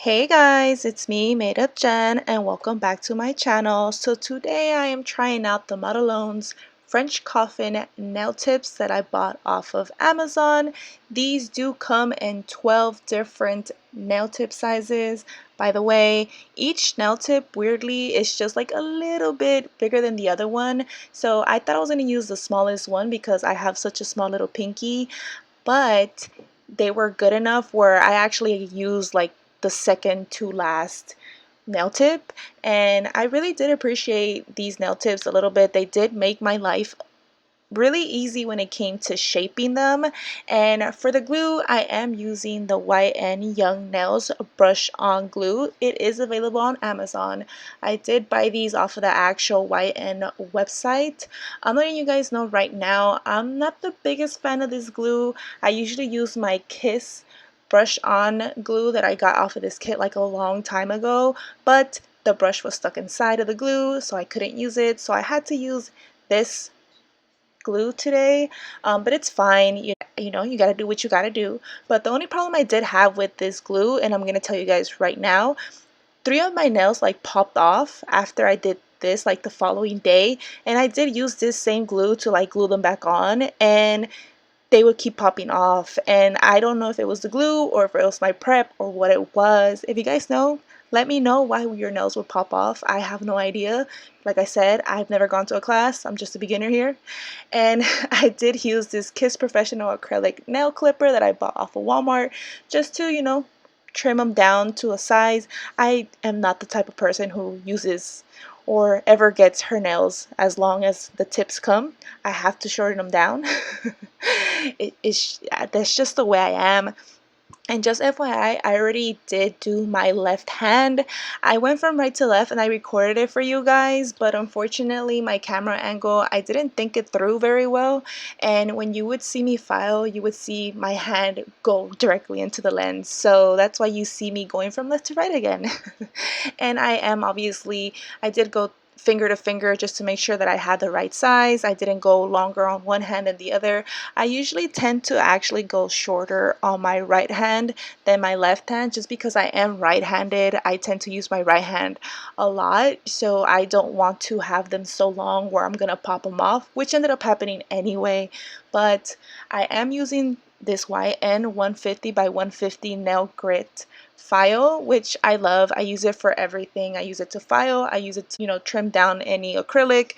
Hey guys, it's me, Made Up Jen, and welcome back to my channel. So today I am trying out the Modelones French Coffin nail tips that I bought off of Amazon. These do come in 12 different nail tip sizes. By the way, each nail tip weirdly is just like a little bit bigger than the other one. So I thought I was going to use the smallest one because I have such a small little pinky, but they were good enough where I actually used like the second to last nail tip, and I really did appreciate these nail tips a little bit. They did make my life really easy when it came to shaping them. And for the glue, I am using the YN Young Nails brush on glue. It is available on Amazon. I did buy these off of the actual YN website. I'm letting you guys know right now, I'm not the biggest fan of this glue. I usually use my Kiss brush on glue that I got off of this kit like a long time ago, but the brush was stuck inside of the glue, so I couldn't use it, so I had to use this glue today. But it's fine. You know, you gotta do what you gotta do. But the only problem I did have with this glue, and I'm gonna tell you guys right now, 3 of my nails like popped off after I did this like the following day, and I did use this same glue to like glue them back on, and they would keep popping off. And I don't know if it was the glue or if it was my prep or what it was. If you guys know, let me know why your nails would pop off. I have no idea. Like I said, I've never gone to a class. I'm just a beginner here. And I did use this Kiss Professional acrylic nail clipper that I bought off of Walmart just to, you know, trim them down to a size. I am not the type of person who uses or ever gets her nails as long as the tips come. I have to shorten them down. That's just the way I am. And just FYI, I already did do my left hand. I went from right to left and I recorded it for you guys, but unfortunately my camera angle, I didn't think it through very well. And when you would see me file, you would see my hand go directly into the lens. So that's why you see me going from left to right again. And I did go finger to finger just to make sure that I had the right size. I didn't go longer on one hand than the other. I usually tend to actually go shorter on my right hand than my left hand just because I am right-handed. I tend to use my right hand a lot, so I don't want to have them so long where I'm gonna pop them off, which ended up happening anyway. But I am using this YN 150 by 150 nail grit file, which I love. I use it for everything. I use it to file. I use it to, you know, trim down any acrylic.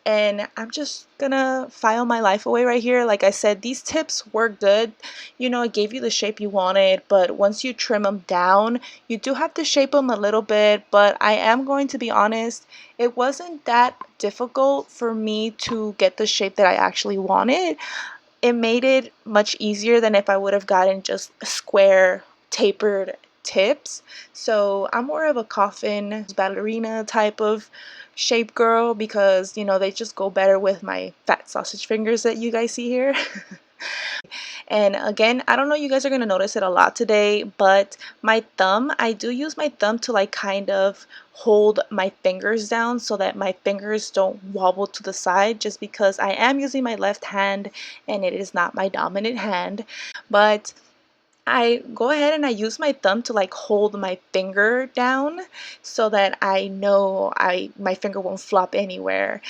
And I'm just gonna file my life away right here. Like I said, these tips work good. You know, it gave you the shape you wanted, but once you trim them down, you do have to shape them a little bit. But I am going to be honest, it wasn't that difficult for me to get the shape that I actually wanted. It made it much easier than if I would have gotten just square tapered tips. So I'm more of a Coffin ballerina type of shape girl because, you know, they just go better with my fat sausage fingers that you guys see here. And again, I don't know, you guys are going to notice it a lot today, but my thumb, I do use my thumb to like kind of hold my fingers down so that my fingers don't wobble to the side, just because I am using my left hand and it is not my dominant hand. But I go ahead and I use my thumb to like hold my finger down so that I know my finger won't flop anywhere.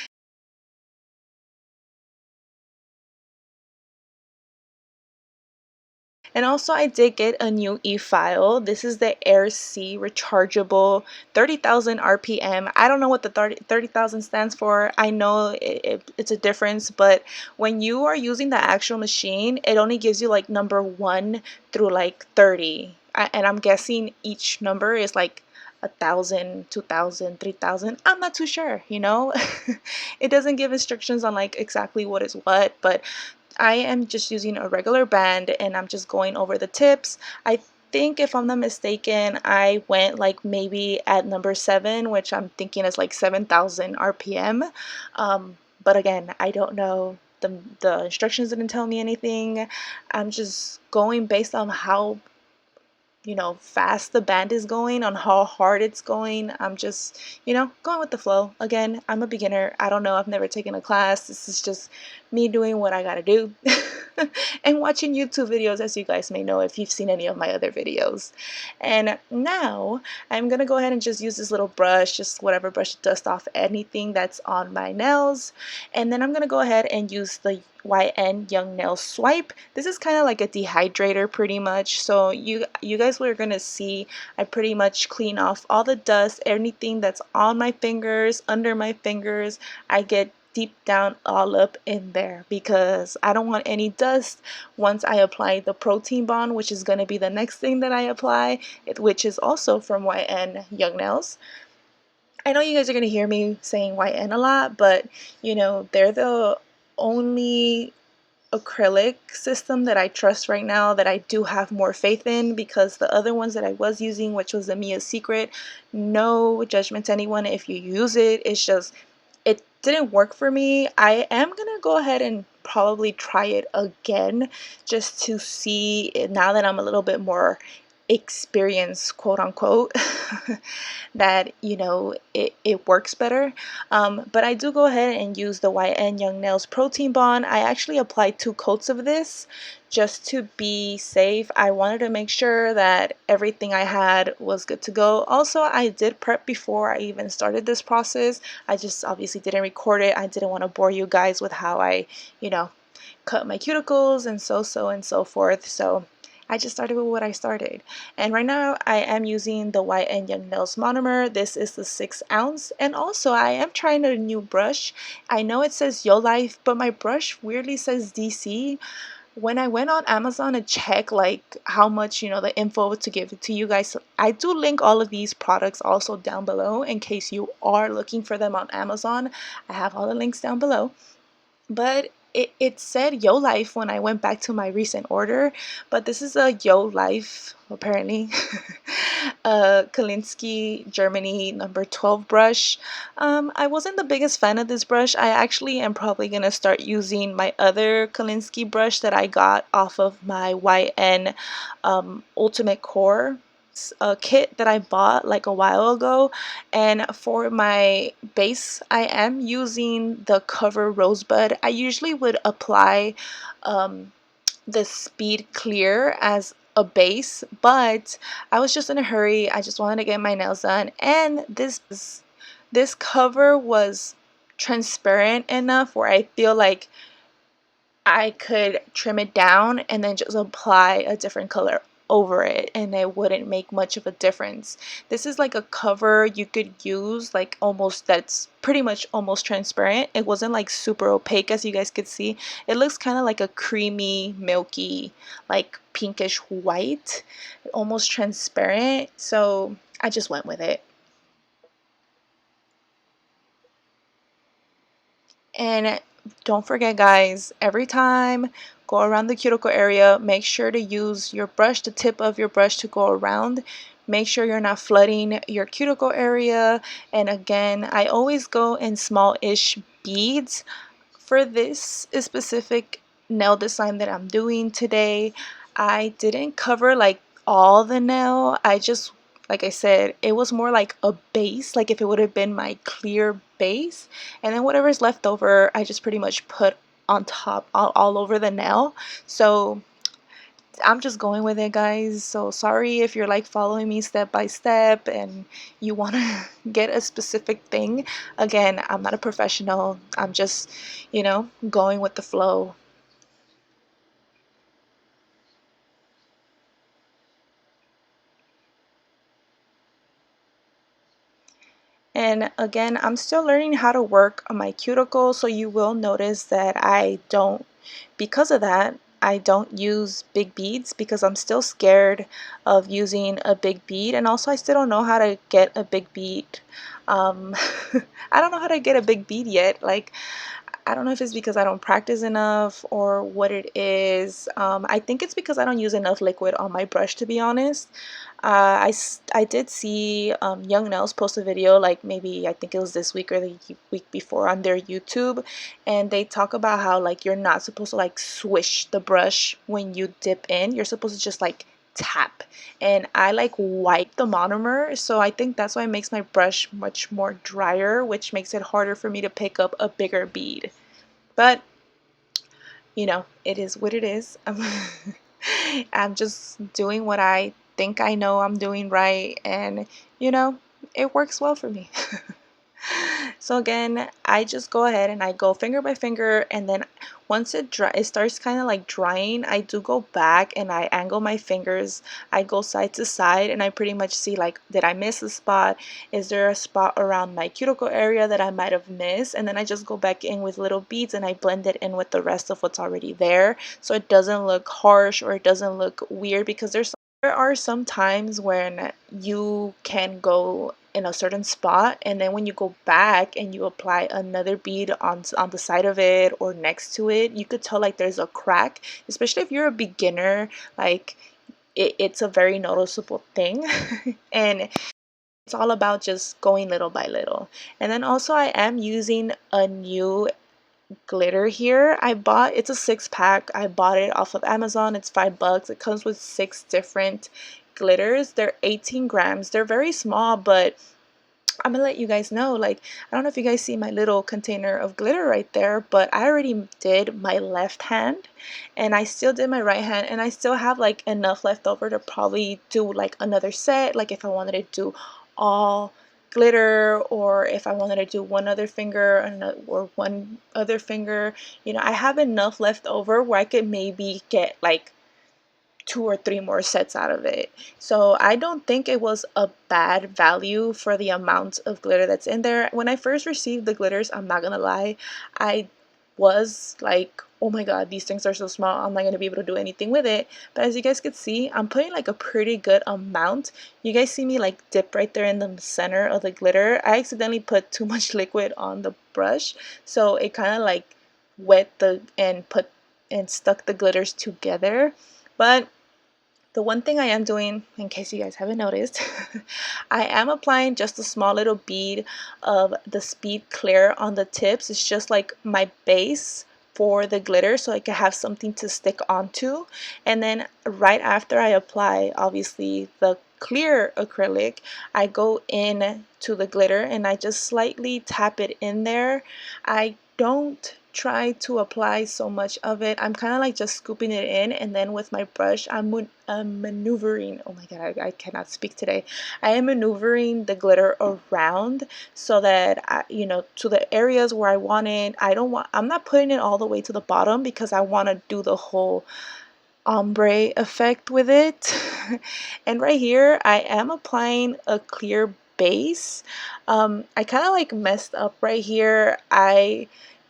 And also I did get a new e-file. This is the AIRSEE Rechargeable 30,000 RPM. I don't know what the 30,000 stands for. I know it's a difference, but when you are using the actual machine, it only gives you like number 1 through like 30. And I'm guessing each number is like 1,000, 2,000, 3,000. I'm not too sure, you know? It doesn't give instructions on like exactly what is what, but I am just using a regular band and I'm just going over the tips. I think, if I'm not mistaken, I went like maybe at number 7, which I'm thinking is like 7,000 RPM. But again, I don't know. The instructions didn't tell me anything. I'm just going based on how you know, fast the band is going, on how hard it's going. I'm just, you know, going with the flow. Again, I'm a beginner. I don't know. I've never taken a class. This is just me doing what I gotta do and watching YouTube videos, as you guys may know if you've seen any of my other videos. And now I'm gonna go ahead and just use this little brush, just whatever brush to dust off anything that's on my nails. And then I'm gonna go ahead and use the YN Young Nail Swipe. This is kind of like a dehydrator pretty much. So you guys are gonna see I pretty much clean off all the dust, anything that's on my fingers, under my fingers. I get deep down all up in there because I don't want any dust once I apply the protein bond, which is going to be the next thing that I apply, which is also from YN Young Nails. I know you guys are going to hear me saying YN a lot, but you know, they're the only acrylic system that I trust right now, that I do have more faith in, because the other ones that I was using, which was the Mia's Secret, no judgment to anyone if you use it, it's just it didn't work for me. I am gonna go ahead and probably try it again just to see, now that I'm a little bit more experienced, quote unquote, that, you know, it works better. But I do go ahead and use the YN Young Nails Protein Bond. I actually applied 2 coats of this just to be safe. I wanted to make sure that everything I had was good to go. Also, I did prep before I even started this process. I just obviously didn't record it. I didn't want to bore you guys with how I, you know, cut my cuticles and so forth. So I just started with what I started. And right now I am using the YN Young Nails Monomer. This is the 6 ounce. And also I am trying a new brush. I know it says Yo Life, but my brush weirdly says DC. When I went on Amazon to check like how much, you know, the info to give it to you guys, I do link all of these products also down below in case you are looking for them on Amazon. I have all the links down below. But it said Yo Life when I went back to my recent order, but this is a Yo Life, apparently, Kolinsky Germany number 12 brush. I wasn't the biggest fan of this brush. I actually am probably going to start using my other Kolinsky brush that I got off of my YN Ultimate Core kit that I bought like a while ago. And for my base I am using the Cover Rosebud. I usually would apply the Speed Clear as a base, but I was just in a hurry. I just wanted to get my nails done, and this cover was transparent enough where I feel like I could trim it down and then just apply a different color over it and it wouldn't make much of a difference. This is like a cover you could use like almost, that's pretty much almost transparent. It wasn't like super opaque, as you guys could see. It looks kind of like a creamy, milky, like pinkish white, almost transparent. So I just went with it. And don't forget guys, every time go around the cuticle area, make sure to use your brush, the tip of your brush, to go around. Make sure you're not flooding your cuticle area. And again, I always go in small-ish beads. For this specific nail design that I'm doing today, I didn't cover like all the nail. I just, like I said, it was more like a base, like if it would have been my clear base, and then whatever's left over I just pretty much put on top, all over the nail. So I'm just going with it guys. So sorry if you're like following me step by step and you want to get a specific thing. Again, I'm not a professional. I'm just, you know, going with the flow. And again, I'm still learning how to work on my cuticle, so you will notice that I don't, because of that, I don't use big beads because I'm still scared of using a big bead, and also I still don't know how to get a big bead. I don't know how to get a big bead yet. Like, I don't know if it's because I don't practice enough or what it is. I think it's because I don't use enough liquid on my brush, to be honest. I did see Young Nails post a video, like maybe I think it was this week or the week before, on their YouTube, and they talk about how like you're not supposed to like swish the brush when you dip in. You're supposed to just like tap, and I like wipe the monomer, so I think that's why it makes my brush much more drier, which makes it harder for me to pick up a bigger bead. But you know, it is what it is. I'm just doing what I think I know I'm doing right, and you know, it works well for me. So again, I just go ahead and I go finger by finger, and then once it starts kind of like drying, I do go back and I angle my fingers. I go side to side and I pretty much see like, did I miss a spot? Is there a spot around my cuticle area that I might have missed? And then I just go back in with little beads and I blend it in with the rest of what's already there, so it doesn't look harsh or it doesn't look weird, because there are some times when you can go in a certain spot, and then when you go back and you apply another bead on the side of it or next to it, you could tell like there's a crack, especially if you're a beginner. Like it's a very noticeable thing. And it's all about just going little by little. And then also I am using a new glitter here. It's a 6-pack. I bought it off of Amazon. It's $5. It comes with 6 different glitters. They're 18 grams. They're very small, but I'm gonna let you guys know, like, I don't know if you guys see my little container of glitter right there, but I already did my left hand and I still did my right hand, and I still have like enough left over to probably do like another set, like if I wanted to do all glitter, or if I wanted to do one other finger or one other finger. You know, I have enough left over where I could maybe get like 2 or 3 more sets out of it. So I don't think it was a bad value for the amount of glitter that's in there. When I first received the glitters, I'm not gonna lie, I was like, oh my god, these things are so small, I'm not gonna be able to do anything with it. But as you guys could see, I'm putting like a pretty good amount. You guys see me like dip right there in the center of the glitter. I accidentally put too much liquid on the brush, so it kind of like wet and stuck the glitters together. But the one thing I am doing, in case you guys haven't noticed, I am applying just a small little bead of the Speed Clear on the tips. It's just like my base for the glitter, so I can have something to stick onto. And then right after I apply, obviously, the clear acrylic, I go in to the glitter and I just slightly tap it in there. I don't try to apply so much of it. I'm kind of like just scooping it in, and then with my brush I'm maneuvering, oh my god, I cannot speak today. I am maneuvering the glitter around so that you know, to the areas where I want it. I'm not putting it all the way to the bottom because I want to do the whole ombre effect with it. And right here I am applying a clear base. I kind of like messed up right here. I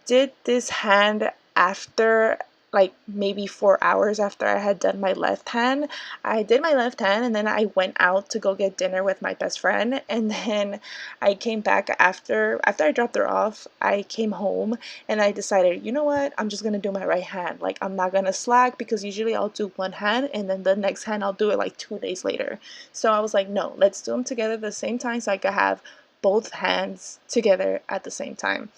did this hand after like maybe 4 hours after I had done my left hand. I did my left hand and then I went out to go get dinner with my best friend, and then I came back after I dropped her off. I came home and I decided, you know what, I'm just gonna do my right hand. Like, I'm not gonna slack, because usually I'll do one hand and then the next hand I'll do it like 2 days later. So I was like, no, let's do them together at the same time so I could have both hands together at the same time.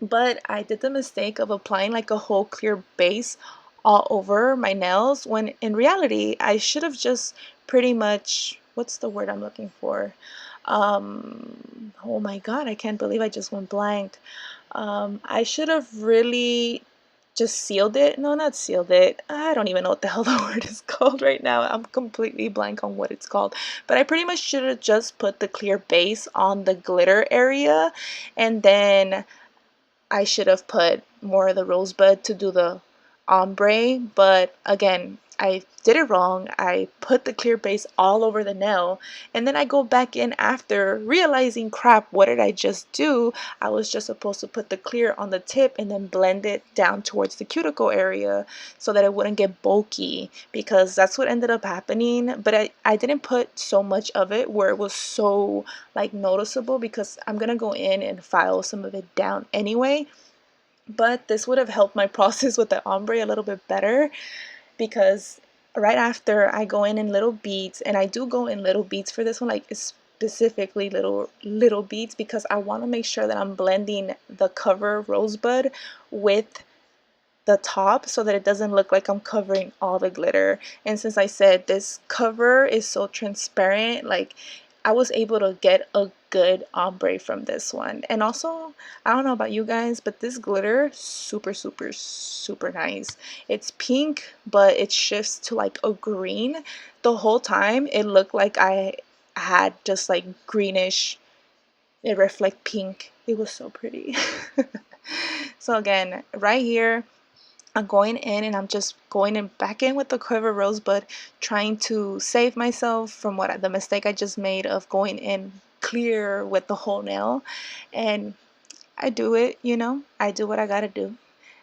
But I did the mistake of applying like a whole clear base all over my nails, when in reality I should have just pretty much, what's the word I'm looking for? Oh my god, I can't believe I just went blank. I should have really just sealed it. No, not sealed it. I don't even know what the hell the word is called right now. I'm completely blank on what it's called. But I pretty much should have just put the clear base on the glitter area, and then I should have put more of the Rosebud to do the ombre. But again, I did it wrong. I put the clear base all over the nail, and then I go back in after realizing, crap, what did I just do? I was just supposed to put the clear on the tip and then blend it down towards the cuticle area so that it wouldn't get bulky, because that's what ended up happening. But I didn't put so much of it where it was so like noticeable, because I'm gonna go in and file some of it down anyway. But this would have helped my process with the ombre a little bit better, because right after I go in little beads, and I do go in little beads for this one, like specifically little beads, because I want to make sure that I'm blending the cover Rosebud with the top so that it doesn't look like I'm covering all the glitter. And since I said this cover is so transparent, like I was able to get a good ombre from this one. And also, I don't know about you guys, but this glitter super super super nice. It's pink, but it shifts to like a green. The whole time it looked like I had just like greenish, it reflect pink. It was so pretty. So again, right here I'm going in and I'm just going in back in with the Quiver Rosebud, trying to save myself from the mistake I just made of going in clear with the whole nail. And I do it, you know, I do what I gotta do,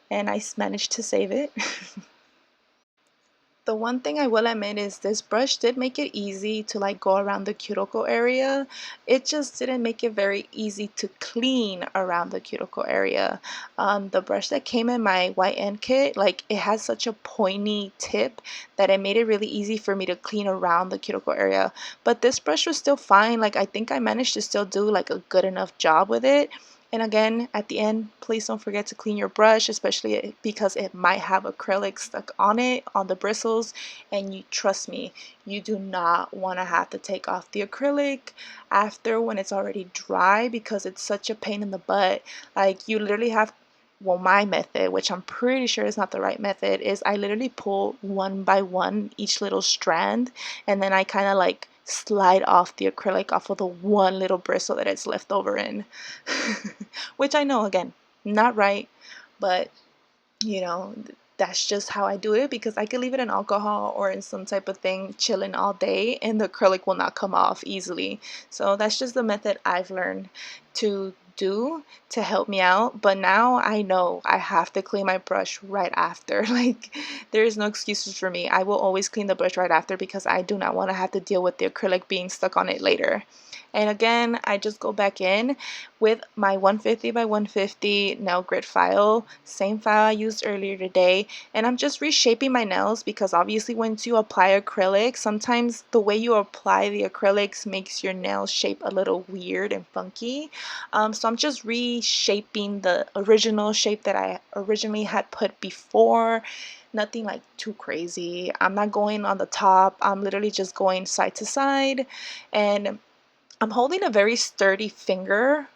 and I managed to save it. The one thing I will admit is this brush did make it easy to like go around the cuticle area. It just didn't make it very easy to clean around the cuticle area. The brush that came in my white end kit, like it has such a pointy tip that it made it really easy for me to clean around the cuticle area. But this brush was still fine. Like I think I managed to still do like a good enough job with it. And again, at the end, please don't forget to clean your brush, especially because it might have acrylic stuck on it, on the bristles. And you trust me, you do not want to have to take off the acrylic after when it's already dry, because it's such a pain in the butt. Like you literally have, well, my method, which I'm pretty sure is not the right method, is I literally pull one by one each little strand, and then I kind of like slide off the acrylic off of the one little bristle that it's left over in. Which I know, again, not right, but you know, that's just how I do it, because I could leave it in alcohol or in some type of thing chilling all day and the acrylic will not come off easily. So that's just the method I've learned to do to help me out. But now I know I have to clean my brush right after. Like there is no excuses for me. I will always clean the brush right after because I do not want to have to deal with the acrylic being stuck on it later. And again, I just go back in with my 150 by 150 nail grit file, same file I used earlier today, and I'm just reshaping my nails because obviously once you apply acrylic, sometimes the way you apply the acrylics makes your nail shape a little weird and funky. So I'm just reshaping the original shape that I originally had put before. Nothing like too crazy. I'm not going on the top. I'm literally just going side to side, and I'm holding a very sturdy finger.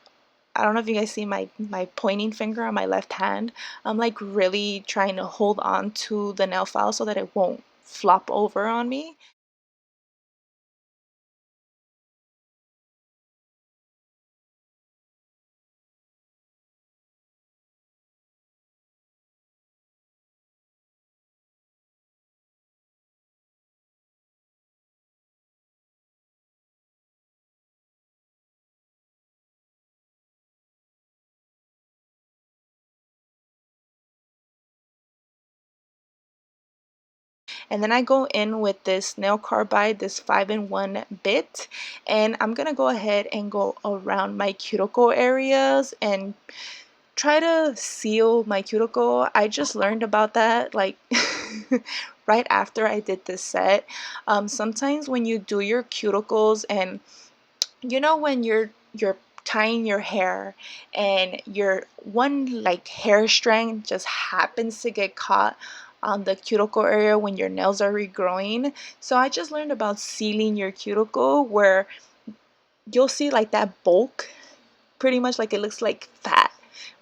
I don't know if you guys see my pointing finger on my left hand. I'm like really trying to hold on to the nail file so that it won't flop over on me. And then I go in with this nail carbide, this 5-in-1 bit, and I'm gonna go ahead and go around my cuticle areas and try to seal my cuticle. I just learned about that like right after I did this set. Sometimes when you do your cuticles, and you know when you're tying your hair and your one like hair strand just happens to get caught on the cuticle area when your nails are regrowing. So I just learned about sealing your cuticle, where you'll see like that bulk, pretty much like it looks like fat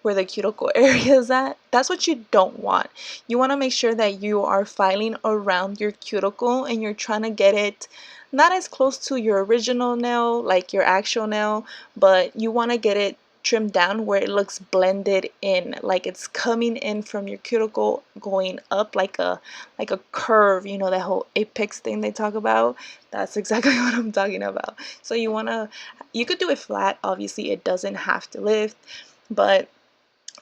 where the cuticle area is at. That's what you don't want. You want to make sure that you are filing around your cuticle and you're trying to get it not as close to your original nail, like your actual nail, but you want to get it trimmed down where it looks blended in, like it's coming in from your cuticle going up like a curve, you know, that whole apex thing they talk about. That's exactly what I'm talking about. So you could do it flat, obviously it doesn't have to lift, but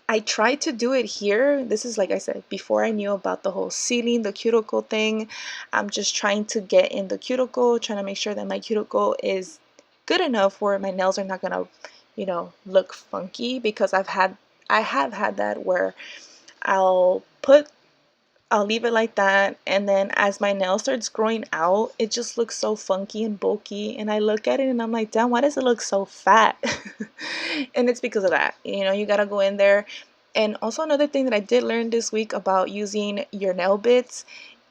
I tried to do it here. This is, like I said, before I knew about the whole sealing the cuticle thing. I'm just trying to get in the cuticle, trying to make sure that my cuticle is good enough where my nails are not gonna, you know, look funky, because I have had that where I'll put I'll leave it like that, and then as my nail starts growing out, it just looks so funky and bulky, and I look at it and I'm like, damn, why does it look so fat? And it's because of that. You know, you gotta go in there And also another thing that I did learn this week about using your nail bits,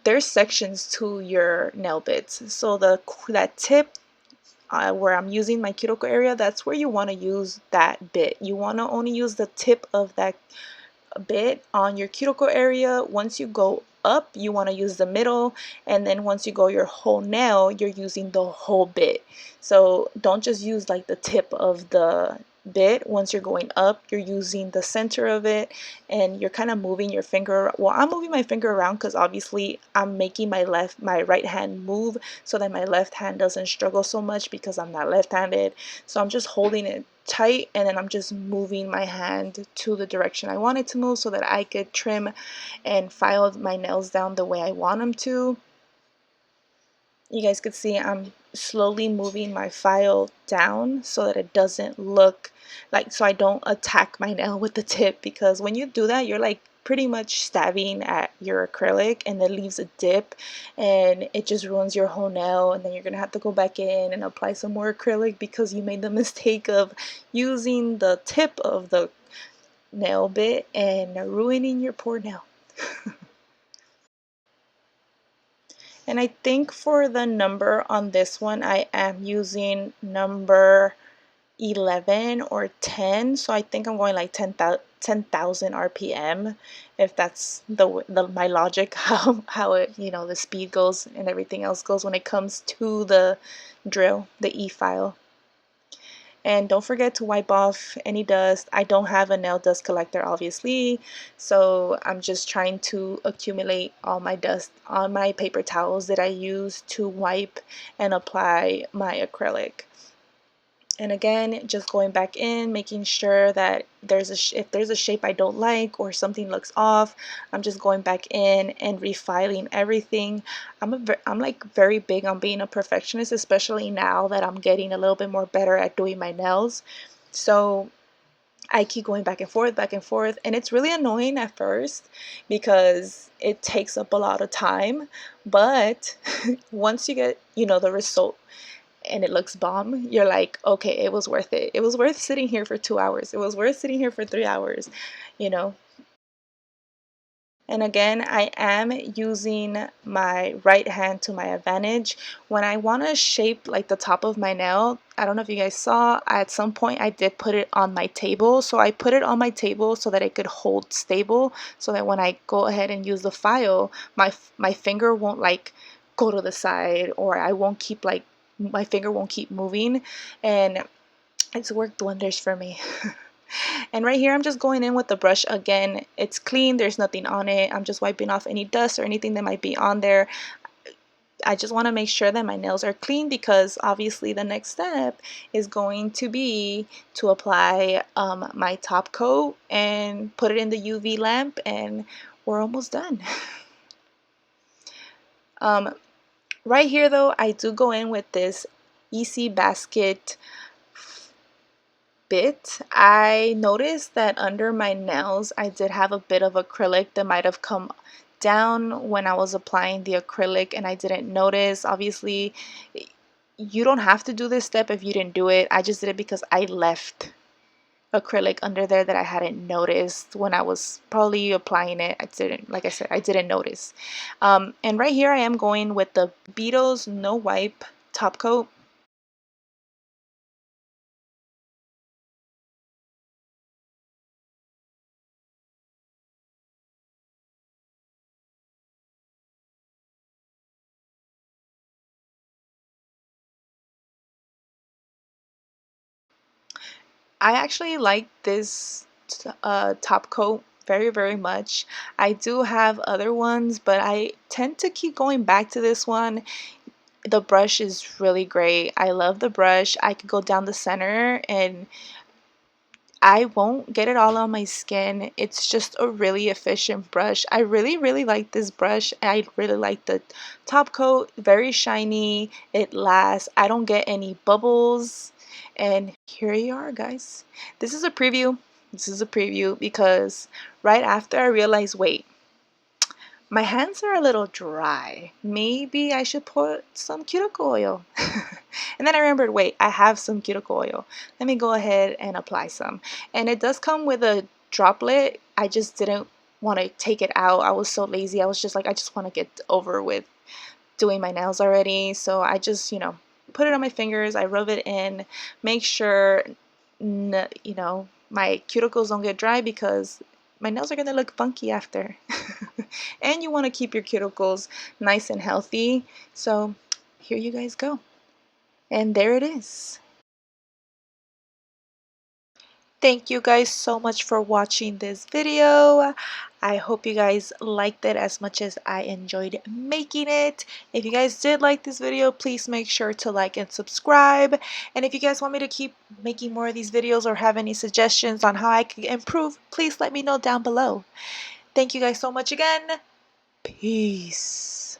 there's sections to your nail bits. So that tip where I'm using my cuticle area, that's where you want to use that bit. You want to only use the tip of that bit on your cuticle area. Once you go up, you want to use the middle, and then once you go your whole nail, you're using the whole bit. So don't just use like the tip of the bit. Once you're going up, you're using the center of it, and you're kind of moving your finger. Well, I'm moving my finger around because obviously I'm making my right hand move so that my left hand doesn't struggle so much because I'm not left-handed. So I'm just holding it tight, and then I'm just moving my hand to the direction I want it to move so that I could trim and file my nails down the way I want them to. You guys could see I'm slowly moving my file down so that it doesn't look like, so I don't attack my nail with the tip, because when you do that, you're like pretty much stabbing at your acrylic, and it leaves a dip and it just ruins your whole nail, and then you're gonna have to go back in and apply some more acrylic because you made the mistake of using the tip of the nail bit and ruining your poor nail. And I think for the number on this one, I am using number 11 or 10. So I think I'm going like 10,000 RPM, if that's my logic, how it, the speed goes and everything else goes when it comes to the drill, the E-file. And don't forget to wipe off any dust. I don't have a nail dust collector, obviously, so I'm just trying to accumulate all my dust on my paper towels that I use to wipe and apply my acrylic. And again, just going back in, making sure that if there's a shape I don't like or something looks off, I'm just going back in and refiling everything. I'm like very big on being a perfectionist, especially now that I'm getting a little bit more better at doing my nails. So I keep going back and forth, and it's really annoying at first because it takes up a lot of time. But once you get, the result, and it looks bomb, you're like, okay, it was worth it. It was worth sitting here for 2 hours. It was worth sitting here for 3 hours, you know. And again, I am using my right hand to my advantage. When I want to shape like the top of my nail, I don't know if you guys saw, at some point I did put it on my table. So I put it on my table so that it could hold stable, so that when I go ahead and use the file, my finger won't like go to the side, or I won't keep like, my finger won't keep moving, and it's worked wonders for me. And right here, I'm just going in with the brush again. It's clean, there's nothing on it. I'm just wiping off any dust or anything that might be on there. I just want to make sure that my nails are clean, because obviously the next step is going to be to apply my top coat and put it in the UV lamp, and we're almost done. Right here though, I do go in with this ECBASKET bit. I noticed that under my nails I did have a bit of acrylic that might have come down when I was applying the acrylic, and I didn't notice. Obviously, you don't have to do this step if you didn't do it. I just did it because I left acrylic under there that I hadn't noticed when I was probably applying it. I didn't, like I said, I didn't notice. And right here I am going with the Beetles No Wipe top coat. I actually like this top coat very, very much. I do have other ones, but I tend to keep going back to this one. The brush is really great. I love the brush. I could go down the center and I won't get it all on my skin. It's just a really efficient brush. I really, really like this brush. I really like the top coat. Very shiny. It lasts. I don't get any bubbles. And here you are, guys. This is a preview. This is a preview because right after I realized, wait, my hands are a little dry. Maybe I should put some cuticle oil. And then I remembered, wait, I have some cuticle oil. Let me go ahead and apply some. And it does come with a droplet, I just didn't want to take it out. I was so lazy. I was just like, I just want to get over with doing my nails already. So I just, you know, put it on my fingers, I rub it in, make sure, you know, my cuticles don't get dry because my nails are going to look funky after. And you want to keep your cuticles nice and healthy. So here you guys go. And there it is. Thank you guys so much for watching this video. I hope you guys liked it as much as I enjoyed making it. If you guys did like this video, please make sure to like and subscribe. And if you guys want me to keep making more of these videos or have any suggestions on how I can improve, please let me know down below. Thank you guys so much again. Peace.